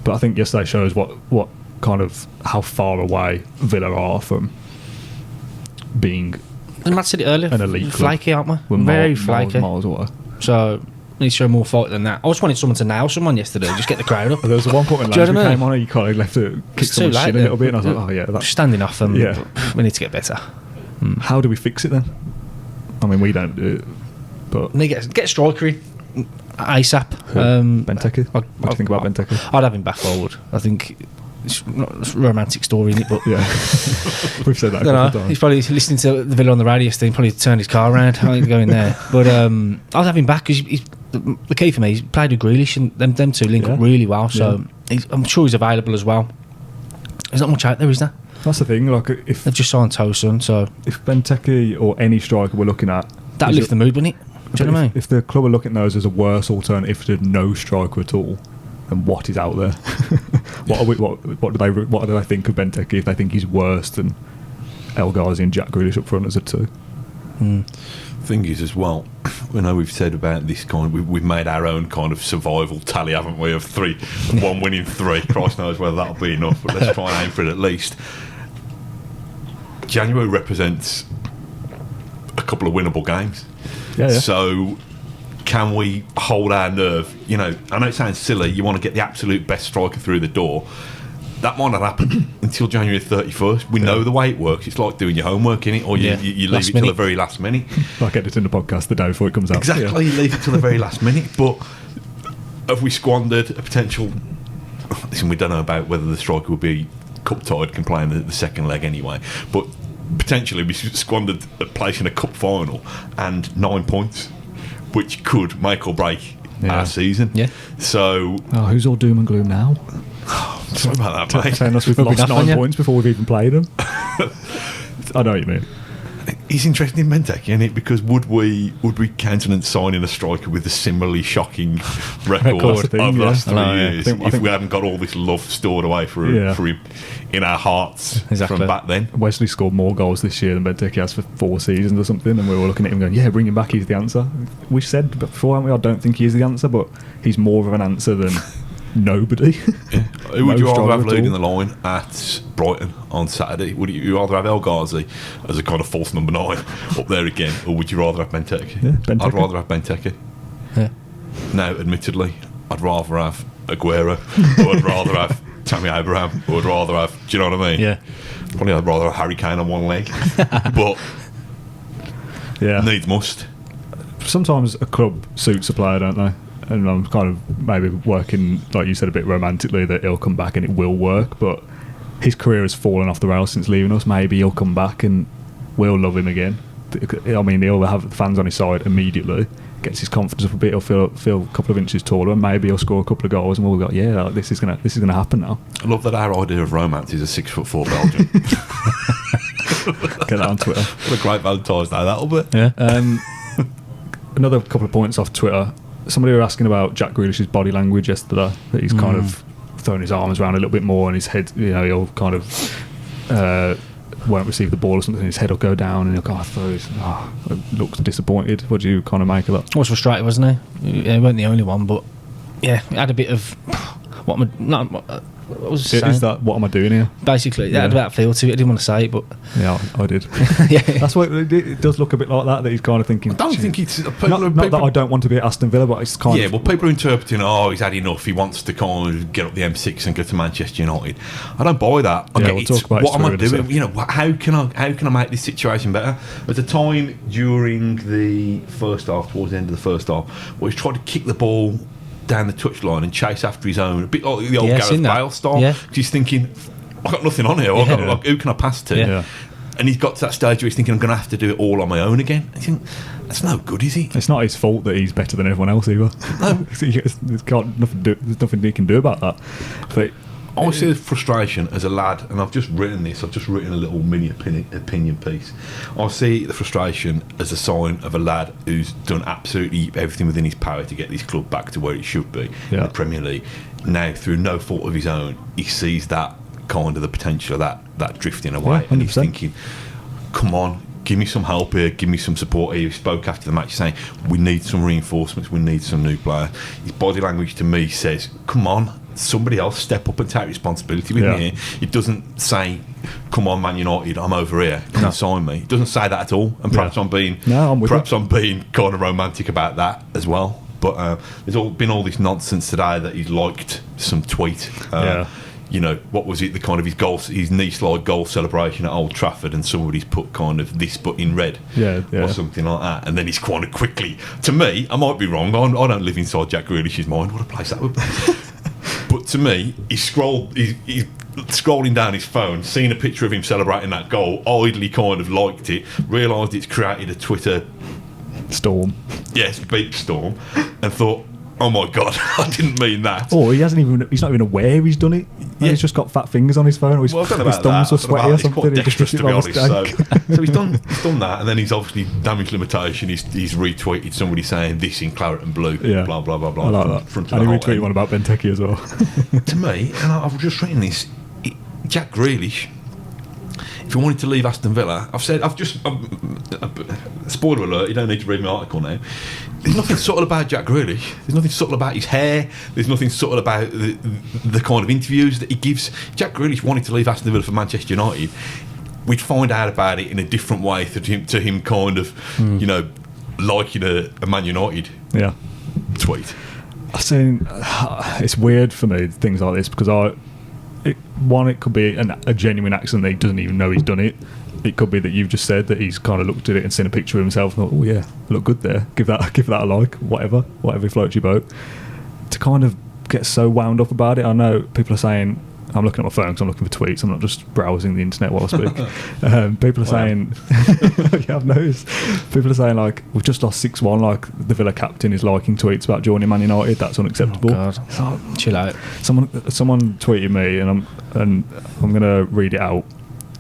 But I think yesterday shows what kind of how far away Villa are from being And Matt said it earlier. An elite club. Flaky, aren't we? we're Very miles flaky. away. So we need to show more fight than that. I just wanted someone to nail someone yesterday. Just get the crowd up. There was one point when Do you know Landry what I came mean? on and you kind of left it kick It's too someone's late shin a then. little bit, and I was like, oh yeah, that's Standing off them. Yeah. We need to get better. how do we fix it then? I mean, we don't do it, but We need to get a striker in ASAP. Benteke. What do you think about Benteke? I'd have him back forward. I think it's not a romantic story, is it? But Yeah, we've said that. I don't A know. couple of He's times. probably listening to the Villa on the radio yesterday. He probably turned his car around. I ain't going there. But I'd have him back because the key for me, he's played with Grealish and them two link up Yeah. really well. So I'm sure he's available as well. There's not much out there, is there? That's the thing. Like, if They've just signed Tosun, so Benteke or any striker we're looking at, that'll lift the mood, wouldn't it? Do you know what I mean? If the club are looking at those as a worse alternative to no striker at all, then what is out there? What do they think of Benteke if they think he's worse than El Ghazi and Jack Grealish up front as a two? Thing is, as well, I know we've said about this kind. We've made our own kind of survival tally, haven't we? Of 1 winning 3. Christ knows whether that'll be enough, but let's try and aim for it at least. January represents a couple of winnable games. Yeah. So can we hold our nerve? You know, I know it sounds silly. You want to get the absolute best striker through the door. That might not happen until January 31st. We know the way it works. It's like doing your homework, innit? Or you Yeah. leave it Last till the minute. very last minute. Like editing the podcast the day before it comes out. Exactly, you leave it till the very last minute. But have we squandered a potential? Listen, we don't know about whether the striker will be cup tied, can play in the second leg anyway. But potentially we squandered a place in a cup final and 9 points, which could make or break our season. Yeah. So Oh, who's all doom and gloom now? sorry about that, mate. Telling us we've Rubbing lost off on 9 you. points before we've even played them. I know what you mean. He's interested in Benteke, isn't it? Because would we countenance signing a striker with a similarly shocking record That's the thing, of the last yeah. 3 I know, yeah. years I think- if we hadn't got all this love stored away for him in our hearts Exactly. from back then? Wesley scored more goals this year than Benteke has for 4 seasons or something, and we were looking at him going, yeah, bring him back, he's the answer. We said before, haven't we? I don't think he is the answer, but he's more of an answer than nobody. Yeah. Who would No you rather struggle have at leading all. the line at Brighton on Saturday? Would you rather have El Ghazi as a kind of false number 9 up there again, or would you rather have Benteke? Yeah, Benteke. I'd rather have Benteke. Yeah. Now, admittedly, I'd rather have Aguero, or I'd rather have Tammy Abraham, or I'd rather have, do you know what I mean? Yeah. Probably I'd rather have Harry Kane on one leg, but Yeah. needs must. Sometimes a club suits a player, don't they? And I'm kind of maybe working, like you said, a bit romantically that he'll come back and it will work, but his career has fallen off the rails since leaving us. Maybe he'll come back and we'll love him again. I mean, he'll have the fans on his side immediately, gets his confidence up a bit, he'll feel a couple of inches taller, and maybe he'll score a couple of goals and we'll go, yeah, like, this is gonna happen now. I love that our idea of romance is a 6'4" Belgian. Get that on Twitter. What a great Valentine's Day that'll be. Yeah. Another couple of points off Twitter. Somebody were asking about Jack Grealish's body language yesterday, that he's kind of throwing his arms around a little bit more and his head, he'll kind of won't receive the ball or something, his head will go down and he'll kind of looks disappointed. What do you kind of make of that? Was frustrated, wasn't he? He weren't the only one, but yeah, he had a bit of what was I saying? Is that what am I doing here? Basically, that had that feel to it. I didn't want to say it, but Yeah, I did. yeah. That's what it does look a bit like that he's kind of thinking. I don't think it's Not that I don't want to be at Aston Villa, but it's kind of. Yeah, well, people are interpreting, oh, he's had enough. He wants to kind of get up the M6 and go to Manchester United. I don't buy that. Yeah, we'll talk about what am I it in a doing? sec. You know, how can I make this situation better? At a time during the first half, towards the end of the first half, where he's tried to kick the ball down the touchline and chase after his own, a bit like the old Gareth Bale style. Yeah. He's thinking, I've got nothing on here. Who can I pass to? Yeah. And he's got to that stage where he's thinking, I'm going to have to do it all on my own again. I think that's no good, is he? It's not his fault that he's better than everyone else either. No, there's nothing he can do about that. But I see the frustration as a lad, and I've just written this. I've just written a little mini opinion piece. I see the frustration as a sign of a lad who's done absolutely everything within his power to get this club back to where it should be in the Premier League. Now, through no fault of his own, he sees that kind of the potential of that drifting away, and he's thinking, "Come on, give me some help here, give me some support here." He spoke after the match saying, "We need some reinforcements, we need some new players." His body language to me says, "Come on, somebody else step up and take responsibility with me here." It doesn't say, "Come on, Man United, I'm over here, come and sign me." It doesn't say that at all, and perhaps I'm being kind of romantic about that as well. But there's been all this nonsense today that he's liked some tweet. You know, what was it? The kind of his knee-slide goal celebration at Old Trafford, and somebody's put kind of this but in red, or something like that. And then he's kind of quickly, to me, I might be wrong. I don't live inside Jack Grealish's mind. What a place that would be. But to me, he's scrolling down his phone, seeing a picture of him celebrating that goal, idly kind of liked it, realised it's created a Twitter storm. Yes, beep storm, and thought, oh my God, I didn't mean that. Or he's not even aware he's done it. Yeah. He's just got fat fingers on his phone, or his thumbs were sweaty or something. He's quite dexterous, to be honest. So he's done that, and then he's obviously damage limitation. He's retweeted somebody saying this in claret and blue, blah blah blah blah. I like that. And he retweeted one about Benteke as well. To me, and I've just written this, Jack Grealish, if he wanted to leave Aston Villa, spoiler alert, you don't need to read my article now. There's nothing subtle about Jack Grealish. There's nothing subtle about his hair. There's nothing subtle about the kind of interviews that he gives. Jack Grealish wanted to leave Aston Villa for Manchester United. We'd find out about it in a different way to him kind of, you know, liking a Man United tweet. I think it's weird for me, things like this, because it could be a genuine accident that he doesn't even know he's done it. It could be that you've just said that he's kind of looked at it and seen a picture of himself and thought, oh yeah, look good there, give that a like, whatever floats your boat. To kind of get so wound up about it, I know people are saying, I'm looking at my phone because I'm looking for tweets, I'm not just browsing the internet while I speak. People are saying, yeah, I've noticed, people are saying like, we've just lost 6-1, like the Villa captain is liking tweets about joining Man United, that's unacceptable. Oh God. Chill out. Someone tweeted me, and I'm going to read it out,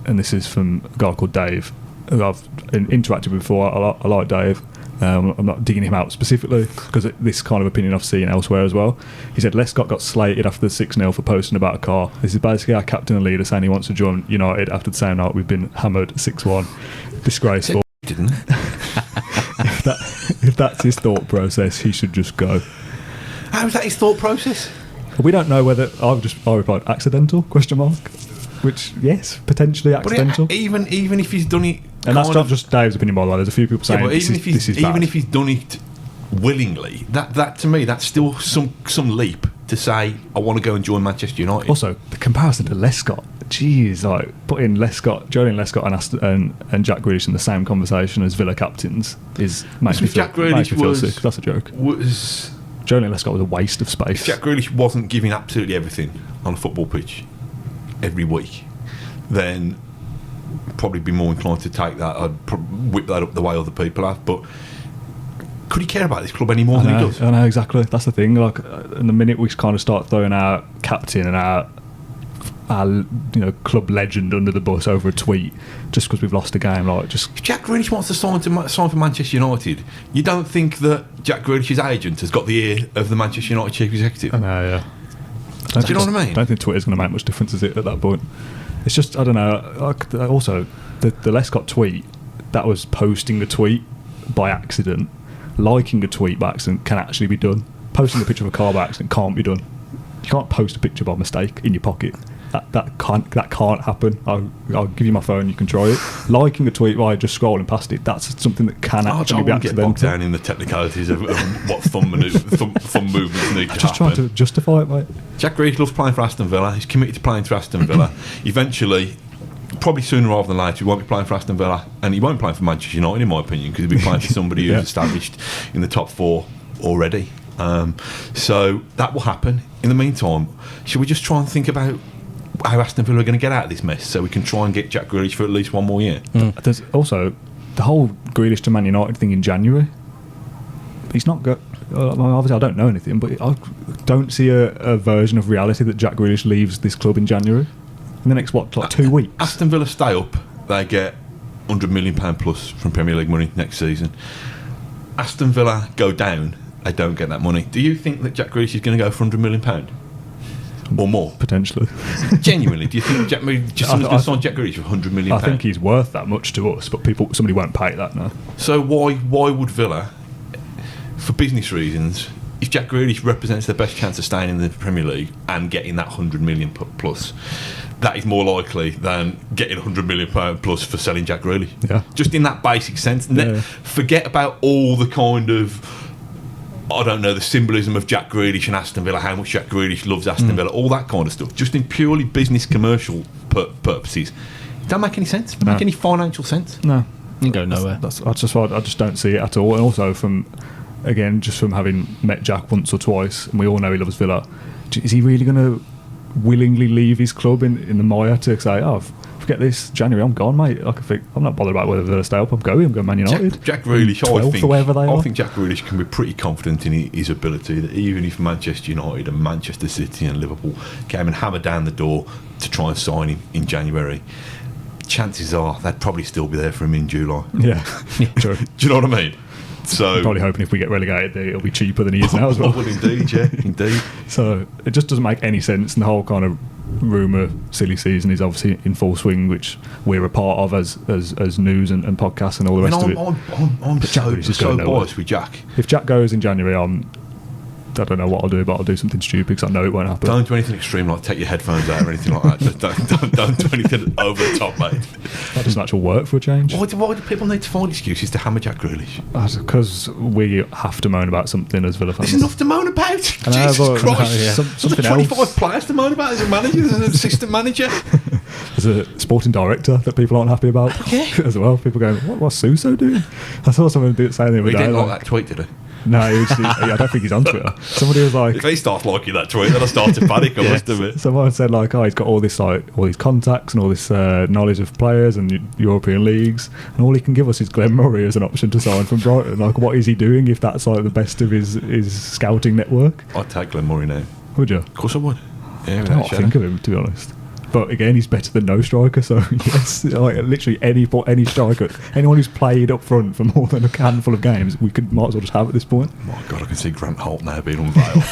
and this is from a guy called Dave, who I've interacted with before. I like Dave. I'm not digging him out specifically because this kind of opinion I've seen elsewhere as well. He said Lescott got slated after the 6-0 for posting about a car. This is basically our captain and leader saying he wants to join United after the same night we've been hammered 6-1. Disgraceful. Didn't it? If that's his thought process, he should just go. How is that his thought process? We don't know whether I replied accidental ? Which yes, potentially accidental. But even if he's done it, and that's not just Dave's opinion, by the way. There's a few people saying even if he's done it willingly, that to me that's still some leap to say I want to go and join Manchester United. Also, the comparison to Lescott, jeez, like putting joining Lescott and Jack Grealish in the same conversation as Villa captains makes me feel sick. That's a joke. Joining Lescott was a waste of space. If Jack Grealish wasn't giving absolutely everything on a football pitch every week, then probably be more inclined to take that. I'd whip that up the way other people have. But could he care about this club any more than he does? I know, exactly. That's the thing. Like, in the minute we kind of start throwing our captain and our club legend under the bus over a tweet just because we've lost a game, like just. If Jack Grealish wants to sign for Manchester United, you don't think that Jack Grealish's agent has got the ear of the Manchester United chief executive? I know, yeah. Do you know what I mean? I don't think Twitter's going to make much difference, is it, at that point? It's just, I don't know. Also, the Lescott tweet, that was posting a tweet by accident. Liking a tweet by accident can actually be done. Posting a picture of a car by accident can't be done. You can't post a picture by mistake in your pocket. That can't happen. I'll give you my phone. You can try it. Liking a tweet while just scrolling past it. That's something that can actually be I get bogged down in the technicalities of what thumb movements need to just happen. trying to justify it, mate. Jack Grealish loves playing for Aston Villa. He's committed to playing for Aston Villa. Eventually, probably sooner rather than later, he won't be playing for Aston Villa, and he won't be playing for Manchester United, in my opinion, because he'll be playing for somebody who's established in the top 4 already. So that will happen. In the meantime, should we just try and think about how Aston Villa are going to get out of this mess, so we can try and get Jack Grealish for at least one more year? There's also the whole Grealish to Man United thing in January. He's not got. Obviously, I don't know anything, but I don't see a version of reality that Jack Grealish leaves this club in January. In the next 2 weeks. Aston Villa stay up, they get £100 million plus from Premier League money next season. Aston Villa go down, they don't get that money. Do you think that Jack Grealish is going to go for £100 million? Or more? Potentially. Genuinely, do you think someone's going to sign Jack Grealish for £100 million? I think he's worth that much to us, but somebody won't pay that now. So why would Villa, for business reasons, if Jack Grealish represents their best chance of staying in the Premier League and getting that £100 million plus, that is more likely than getting £100 million plus for selling Jack Grealish. Yeah. Just in that basic sense. Yeah. Forget about all the kind of, I don't know, the symbolism of Jack Grealish and Aston Villa, how much Jack Grealish loves Aston Villa, all that kind of stuff. Just in purely business commercial purposes. It don't make any sense. It don't make any financial sense. No. You go nowhere. I just don't see it at all. And also from having met Jack once or twice, and we all know he loves Villa, is he really going to willingly leave his club in the mire to say, forget this, January, I'm gone, mate. I'm not bothered about whether they're stay up. I'm going Man United. Jack Grealish, 12th or wherever they are. I think Jack Grealish can be pretty confident in his ability that even if Manchester United and Manchester City and Liverpool came and hammered down the door to try and sign him in January, chances are they'd probably still be there for him in July. Yeah, true. Do you know what I mean? So I'm probably hoping if we get relegated, it'll be cheaper than he is now as well. Well, indeed, yeah, indeed. So it just doesn't make any sense, and the whole kind of rumour silly season is obviously in full swing, which we're a part of as news and podcasts and all the rest of it. I'm so biased with Jack. If Jack goes in January, I don't know what I'll do, but I'll do something stupid because I know it won't happen. Don't do anything extreme like take your headphones out or anything like that. Just don't do anything over the top, mate. That doesn't actually work for a change. Why do people need to find excuses to hammer Jack Grealish? Because we have to moan about something as Villa fans. There's enough to moan about. Jesus Christ. Something 25 else. players to moan about as a manager, as an assistant manager. There's a sporting director that people aren't happy about as well. People going, what's Suso doing? I saw someone saying the other He day. didn't like that tweet, did he? No, I don't think he's on Twitter. Somebody was like, if he starts liking that tweet, then I start to panic. I must admit. Someone said like, he's got all these contacts and all this knowledge of players and European leagues, and all he can give us is Glenn Murray as an option to sign from Brighton. Like, what is he doing if that's like the best of his scouting network? I'd take Glenn Murray now. Would you? Of course I would. Yeah, I don't know what I think of him, to be honest. But again, he's better than no striker. So yes, like literally any striker, anyone who's played up front for more than a handful of games, might as well just have at this point. My God, I can see Grant Holt now being unveiled.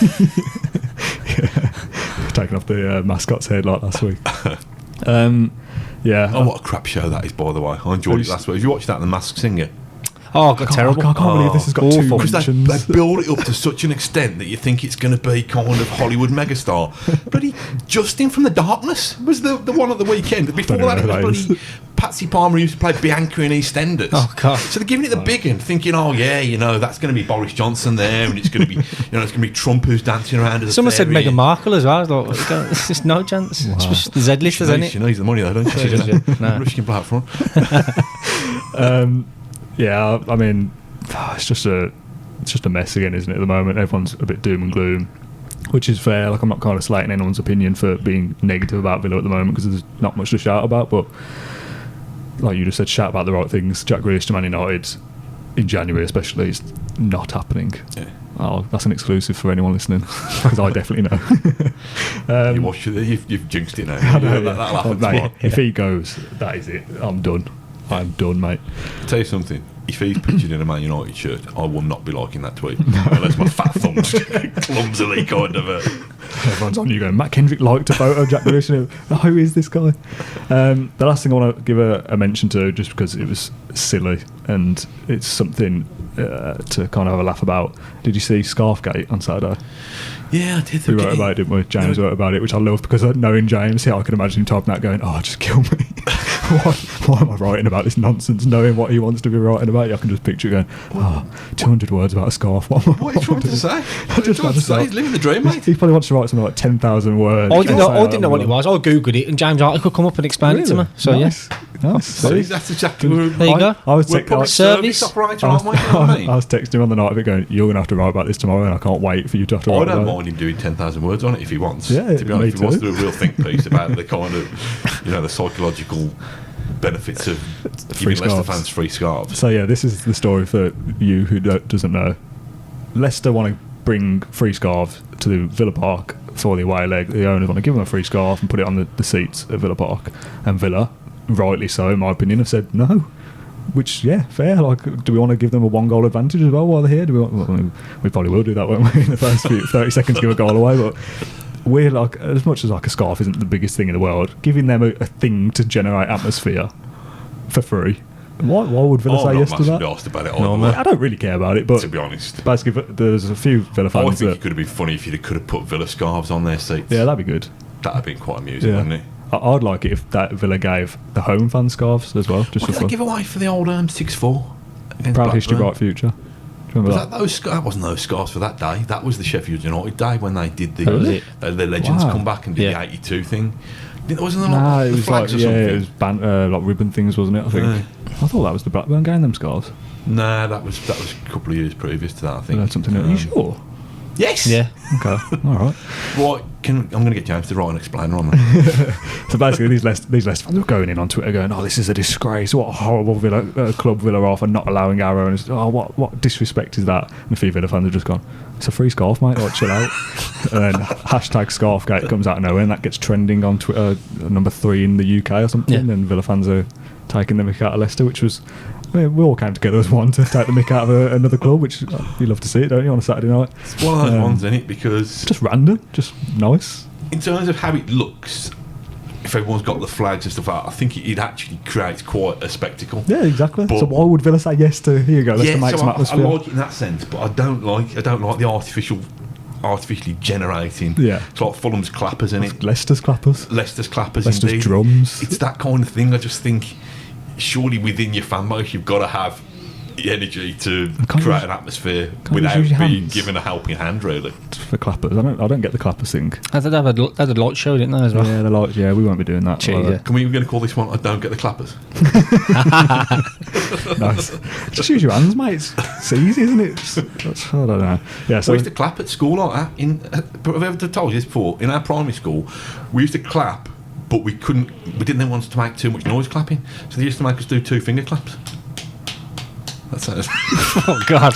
Taking off the mascot's head like last week. Yeah. Oh, what a crap show that is, by the way. I enjoyed it last week. Have you watched that, The Masked Singer? Oh, got terrible. I can't believe this has got two Because mentions. they build it up to such an extent that you think it's going to be kind of Hollywood megastar. Bloody Justin from The Darkness was the one at the weekend. Before that, it was bloody Patsy Palmer, who used to play Bianca in EastEnders. Oh, God. So they're giving it the big one, thinking, that's going to be Boris Johnson there, and it's going to be, it's going to be Trump who's dancing around as Someone a said fairy. Meghan Markle as well. I was like, there's just no chance. Wow. It's just the Z-list, isn't it? She needs the money though, don't she? No. Russian play up front. Yeah, I mean, it's just a mess again, isn't it? At the moment, everyone's a bit doom and gloom, which is fair. Like, I'm not kind of slating anyone's opinion for being negative about Villa at the moment because there's not much to shout about. But like you just said, shout about the right things. Jack Grealish to Man United in January, especially, is not happening. Yeah. Oh, that's an exclusive for anyone listening because I definitely know. You've jinxed it now. I know, That'll happen mate, tomorrow. if he goes, that is it. I'm done. I'm done, mate. Tell you something. If he's pictured in a Man United shirt, I will not be liking that tweet. Unless my fat thumb's clumsily kind of Everyone's on you going, Matt Kendrick liked a photo of Jack Grealish. Who is this guy? The last thing I want to give a mention to, just because it was silly and it's something to kind of have a laugh about. Did you see Scarfgate on Saturday? Yeah, I did. We wrote about it, didn't we? James wrote about it, which I love because knowing James, I can imagine him typing that going, oh, just kill me. why am I writing about this nonsense? Knowing what he wants to be writing about, I can just picture going, 200 words about a scarf. What are you trying to say? He's living the dream, mate. He probably wants to write something like 10,000 words. I didn't know what it was. I Googled it, and James Artie could come up and explain it to me. So nice. Nice. See, that's exactly where there you go. I was we're public service operator, aren't we? You know what I mean? I was texting him on the night of it going, you're going to have to write about this tomorrow and I can't wait for you to have to write I about it. don't mind him doing 10,000 words on it if he wants. Yeah, to be honest, if he wants to too. do a real think piece about the kind of, the psychological benefits of giving Leicester fans free scarves. So yeah, this is the story for you who doesn't know. Leicester want to bring free scarves to Villa Park for the away leg. The owners want to give them a free scarf and put it on the seats at Villa Park. And Villa, rightly so in my opinion, have said no. Which, yeah, fair. Like, do we want to give them a 1-goal advantage as well while they're here? Do we? We probably will do that, won't we? In the first 30 seconds, give a goal away. But we're like, as much as like a scarf isn't the biggest thing in the world, giving them a thing to generate atmosphere for free. Why would Villa say yes to that? About it No, I don't really care about it, but to be honest, basically, there's a few Villa fans. I think it could have been funny if you could have put Villa scarves on their seats. Yeah, that'd be good. That'd have been quite amusing, wouldn't it? I'd like it if that Villa gave the home fan scarves as well. Just what did they give away for the old 6-4? Proud History, Bright Future. Do you remember that wasn't those scarves for that day. That was the Sheffield United day when they did the legends come back and did the 82 thing. Wasn't there it was flags like, or something? it was like ribbon things, wasn't it? I think. I thought that was the Blackburn game, them scarves. Nah, that was a couple of years previous to that, I think. Something Are you sure? Yes. Yeah. Okay. All right. Right. I'm going to get James to write an explainer on that. So basically, these Leicester fans were going in on Twitter, going, "Oh, this is a disgrace! What a horrible club Villa are for not allowing our owners. Oh, what disrespect is that?" And a few Villa fans have just gone, "It's a free scarf, mate. Like, chill out." And then #Scarfgate comes out of nowhere, and that gets trending on Twitter, number 3 in the UK or something. Yeah. And Villa fans are taking the mick out of Leicester, which was. I mean, we all came together as one to take the mick out of another club, which you love to see it, don't you, on a Saturday night? It's one of those ones, isn't it? Because just random, just nice. In terms of how it looks, if everyone's got the flags and stuff like that, I think it actually creates quite a spectacle. Yeah, exactly. But so why would Villa say yes to here you go? Let's make some atmosphere. I like it in that sense, but I don't like the artificially generating. Yeah, it's like Fulham's clappers, isn't it? Leicester's clappers, Leicester's indeed. Drums. It's that kind of thing. I just think. Surely within your fan base you've got to have the energy to create an atmosphere without being given a helping hand, really. For clappers, I don't get the clappers thing. They had a light show, didn't they, as well? Yeah, the lights. Yeah, we won't be doing that. Can we going to call this one? I don't get the clappers. Nice. Just use your hands, mate. It's easy, isn't it? I don't know. Yeah, so we used to clap at school like that. I've ever told you this before. In our primary school, we used to clap. But we didn't want to make too much noise clapping, so they used to make us do 2 finger claps. That's it. Oh God!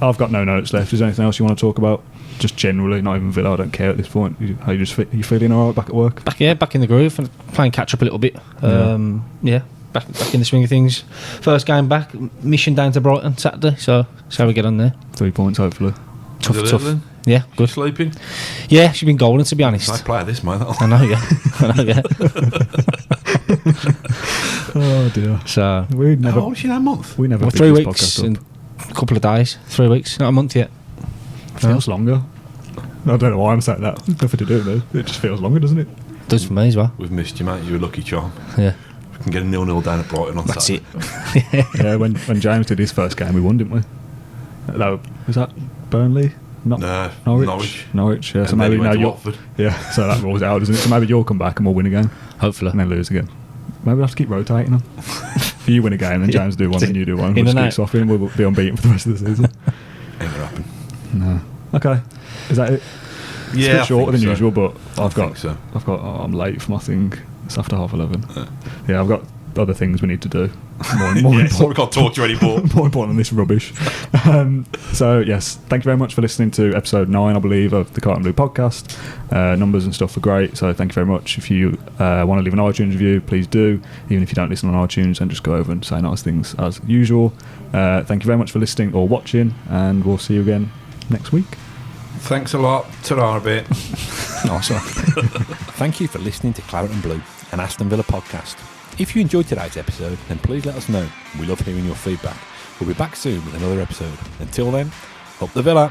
I've got no notes left. Is there anything else you want to talk about? Just generally, not even Villa. I don't care at this point. How you feeling all right back at work? Back in the groove and playing catch up a little bit. Back in the swing of things. First game back, mission down to Brighton Saturday. So how we get on there? 3 points, hopefully. Tough. Yeah, good. Sleeping? Yeah, she's been golden, to be honest. Nice player, this man. I know, yeah. Oh dear. So how old is she now? A month? We never. 3 weeks and a couple of days. 3 weeks, not a month yet. Feels longer. I don't know why I'm saying that. There's nothing to do with it. It just feels longer, doesn't it? Does for me as well. We've missed you, mate. You're a lucky charm. Yeah. We can get a 0-0 down at Brighton on That's Saturday. it. Yeah, when James did his first game, we won, didn't we? Was that Burnley? Norwich. Yeah, so maybe now you're. Yeah, so that rules it out, doesn't it? So maybe you'll come back and we'll win again. Hopefully. And then lose again. Maybe we'll have to keep rotating them. If you win a game, then James do one, then you do one. We'll just keep softening. We'll be unbeaten for the rest of the season. Ain't gonna happen. No. Okay. Is that it? Yeah, it's a bit shorter than usual, but I'm late for my thing. It's after 11:30. Yeah, I've got other things we need to do. More Yeah, so we important, can't talk to you anymore. more important than this rubbish. So yes, thank you very much for listening to episode 9, I believe, of the Claret and Blue podcast. Numbers and stuff are great, so thank you very much. If you want to leave an iTunes review, please do. Even if you don't listen on iTunes, and just go over and say nice things as usual. Thank you very much for listening or watching, and we'll see you again next week. Thanks a lot. Ta-ra a bit. Awesome. Thank you for listening to Claret and Blue, an Aston Villa podcast. If you enjoyed today's episode, then please let us know. We love hearing your feedback. We'll be back soon with another episode. Until then, up the Villa.